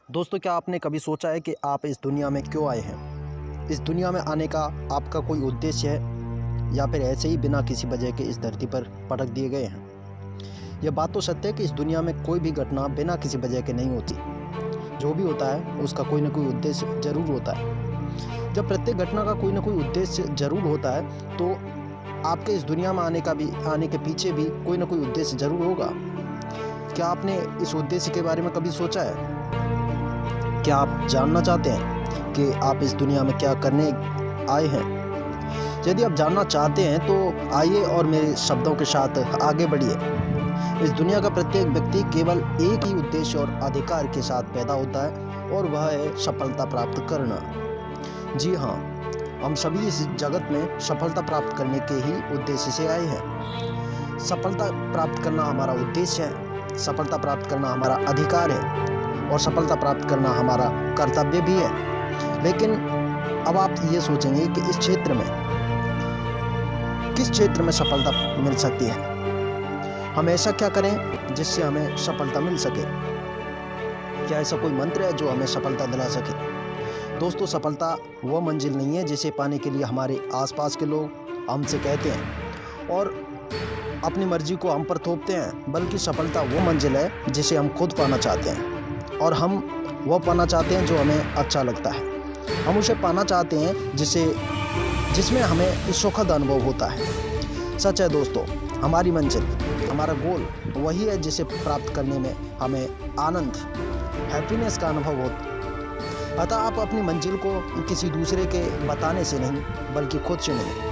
दोस्तों, क्या आपने कभी सोचा है कि आप इस दुनिया में क्यों आए हैं? इस दुनिया में आने का आपका कोई उद्देश्य है या फिर ऐसे ही बिना किसी वजह के इस धरती पर पटक दिए गए हैं? यह बात तो सत्य है कि इस दुनिया में कोई भी घटना बिना किसी वजह के नहीं होती। जो भी होता है उसका कोई ना कोई उद्देश्य ज़रूर होता है। जब प्रत्येक घटना का कोई ना कोई उद्देश्य ज़रूर होता है तो आपके इस दुनिया में आने के पीछे भी कोई ना कोई उद्देश्य ज़रूर होगा। क्या आपने इस उद्देश्य के बारे में कभी सोचा है? क्या आप जानना चाहते हैं कि आप इस दुनिया में क्या करने आए हैं? यदि आप जानना चाहते हैं तो आइए और मेरे शब्दों के साथ आगे बढ़िए। इस दुनिया का प्रत्येक व्यक्ति केवल एक ही उद्देश्य और अधिकार के साथ पैदा होता है और वह है सफलता प्राप्त करना। जी हाँ, हम सभी इस जगत में सफलता प्राप्त करने के ही उद्देश्य से आए हैं। सफलता प्राप्त करना हमारा उद्देश्य है, सफलता प्राप्त करना हमारा अधिकार है और सफलता प्राप्त करना हमारा कर्तव्य भी है। लेकिन अब आप ये सोचेंगे कि इस क्षेत्र में किस क्षेत्र में सफलता मिल सकती है? हम ऐसा क्या करें जिससे हमें सफलता मिल सके? क्या ऐसा कोई मंत्र है जो हमें सफलता दिला सके? दोस्तों, सफलता वह मंजिल नहीं है जिसे पाने के लिए हमारे आसपास के लोग हमसे कहते हैं और अपनी मर्जी को हम पर थोपते हैं, बल्कि सफलता वो मंजिल है जिसे हम खुद पाना चाहते हैं और हम वह पाना चाहते हैं जो हमें अच्छा लगता है। हम उसे पाना चाहते हैं जिसमें हमें सुखद अनुभव होता है। सच है दोस्तों, हमारी मंजिल, हमारा गोल वही है जिसे प्राप्त करने में हमें आनंद, हैप्पीनेस का अनुभव होता है। अतः आप अपनी मंजिल को किसी दूसरे के बताने से नहीं बल्कि खुद से मिलें।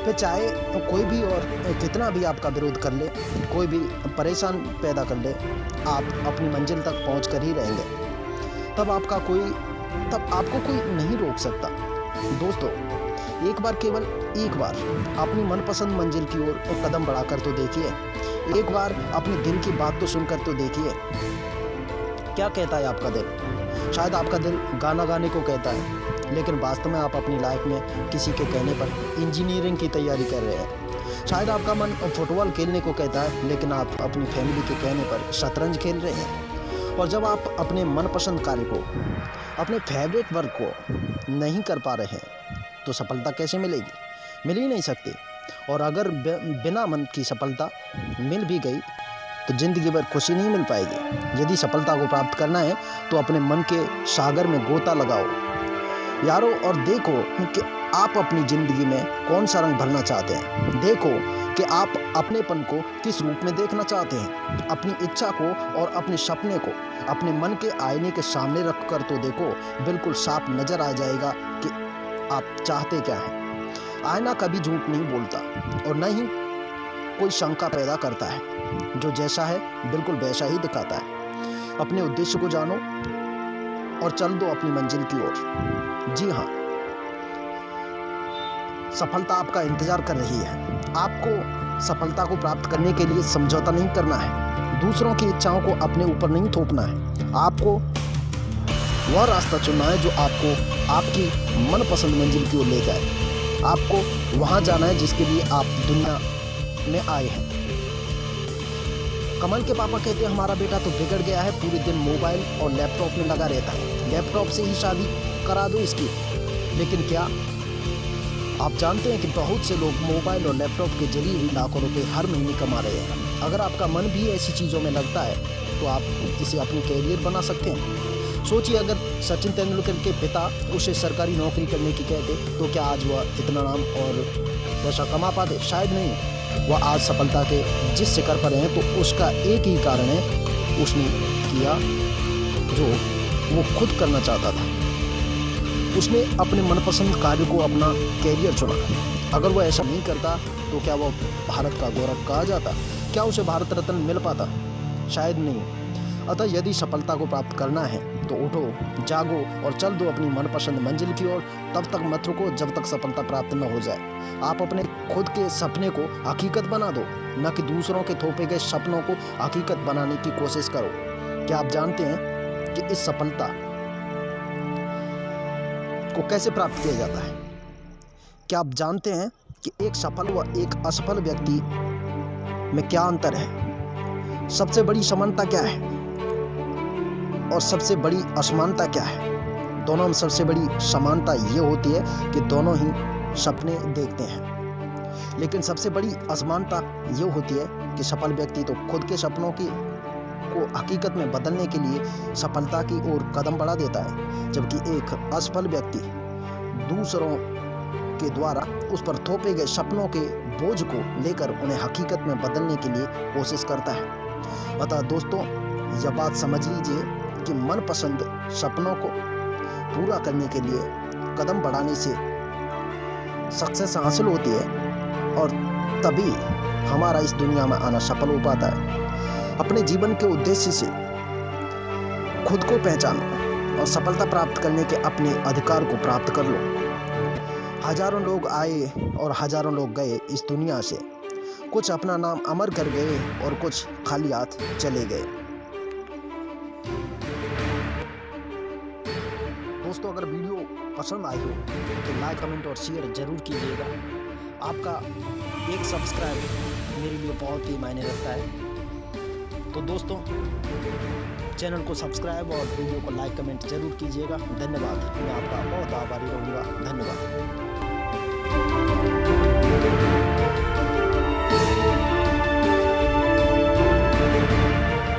फिर चाहे तो कोई भी और कितना भी आपका विरोध कर ले, कोई भी परेशान पैदा कर ले, आप अपनी मंजिल तक पहुंच कर ही रहेंगे। तब आपको कोई नहीं रोक सकता। दोस्तों, केवल एक बार अपनी मनपसंद मंजिल की ओर कदम बढ़ाकर तो देखिए। एक बार अपने दिल की बात तो सुनकर तो देखिए। क्या कहता है आपका दिल? शायद आपका दिल गाना गाने को कहता है, लेकिन वास्तव में आप अपनी लाइफ में किसी के कहने पर इंजीनियरिंग की तैयारी कर रहे हैं। शायद आपका मन फुटबॉल खेलने को कहता है, लेकिन आप अपनी फैमिली के कहने पर शतरंज खेल रहे हैं। और जब आप अपने मनपसंद कार्य को, अपने फेवरेट वर्क को नहीं कर पा रहे हैं तो सफलता कैसे मिलेगी? मिल ही नहीं सकती। और अगर बिना मन की सफलता मिल भी गई तो ज़िंदगी भर खुशी नहीं मिल पाएगी। यदि सफलता को प्राप्त करना है तो अपने मन के सागर में गोता लगाओ यारों, और देखो कि आप अपनी ज़िंदगी में कौन सा रंग भरना चाहते हैं। देखो कि आप अपनेपन को किस रूप में देखना चाहते हैं। अपनी इच्छा को और अपने सपने को अपने मन के आईने के सामने रख कर तो देखो, बिल्कुल साफ नज़र आ जाएगा कि आप चाहते क्या हैं। आईना कभी झूठ नहीं बोलता और न ही कोई शंका पैदा करता है। जो जैसा है बिल्कुल वैसा ही दिखाता है। अपने उद्देश्य को जानो और चल दो अपनी मंजिल की ओर। जी हाँ, सफलता आपका इंतजार कर रही है। आपको सफलता को प्राप्त करने के लिए समझौता नहीं करना है, दूसरों की इच्छाओं को अपने ऊपर नहीं थोपना है। आपको वह रास्ता चुनना है जो आपको आपकी मनपसंद मंजिल की ओर ले जाए। आपको वहां जाना है जिसके लिए आप दुनिया में आए हैं। कमल के पापा कहते हैं, हमारा बेटा तो बिगड़ गया है, पूरे दिन मोबाइल और लैपटॉप में लगा रहता है, लैपटॉप से ही शादी करा दो इसकी। लेकिन क्या आप जानते हैं कि बहुत से लोग मोबाइल और लैपटॉप के जरिए भी लाखों रुपए हर महीने कमा रहे हैं। अगर आपका मन भी ऐसी चीज़ों में लगता है तो आप इसे अपनी कैरियर बना सकते हैं। सोचिए, अगर सचिन तेंदुलकर के पिता उसे सरकारी नौकरी करने की कहते तो क्या आज वह इतना नाम और पैसा कमा पाते? शायद नहीं। वह आज सफलता के जिस शिखर पर हैं तो उसका एक ही कारण है, उसने किया जो वो खुद करना चाहता था। उसने अपने मनपसंद कार्य को अपना कैरियर चुना। अगर वो ऐसा नहीं करता तो क्या वो भारत का गौरव कहा जाता? क्या उसे भारत रत्न मिल पाता? शायद नहीं। अतः यदि सफलता को प्राप्त करना है तो उठो, जागो और चल दो अपनी मनपसंद मंजिल की ओर। तब तक मत रुको जब तक सफलता प्राप्त न हो जाए। आप अपने खुद के सपने को हकीकत बना दो, न कि दूसरों के थोपे गए सपनों को हकीकत बनाने की कोशिश करो। क्या आप जानते हैं कि इस सफलता को कैसे प्राप्त किया जाता है? क्या आप जानते हैं कि एक सफल व एक असफल व्यक्ति में क्या अंतर है? सबसे बड़ी समानता क्या है? और सबसे बड़ी असमानता क्या है? दोनों में सबसे बड़ी समानता ये होती है कि दोनों ही सपने देखते हैं, लेकिन सबसे बड़ी असमानता ये होती है कि सफल व्यक्ति तो खुद के सपनों को हकीकत में बदलने के लिए सफलता की ओर कदम बढ़ा देता है, जबकि एक असफल व्यक्ति दूसरों के द्वारा उस पर थोपे गए सपनों के बोझ को लेकर उन्हें हकीकत में बदलने के लिए कोशिश करता है। अतः दोस्तों, यह बात समझ लीजिए कि मनपसंद सपनों को पूरा करने के लिए कदम बढ़ाने से सक्सेस हासिल होती है और तभी हमारा इस दुनिया में आना सफल हो पाता है। अपने जीवन के उद्देश्य से खुद को पहचानो और सफलता प्राप्त करने के अपने अधिकार को प्राप्त कर लो। हजारों लोग आए और हजारों लोग गए इस दुनिया से, कुछ अपना नाम अमर कर गए और कुछ खाली हाथ चले गए। दोस्तों, अगर वीडियो पसंद आई हो तो लाइक, कमेंट और शेयर जरूर कीजिएगा। आपका एक सब्सक्राइब मेरे लिए बहुत ही मायने रखता है। तो दोस्तों, चैनल को सब्सक्राइब और वीडियो को लाइक, कमेंट जरूर कीजिएगा। धन्यवाद। मैं आपका बहुत आभारी रहूँगा। धन्यवाद।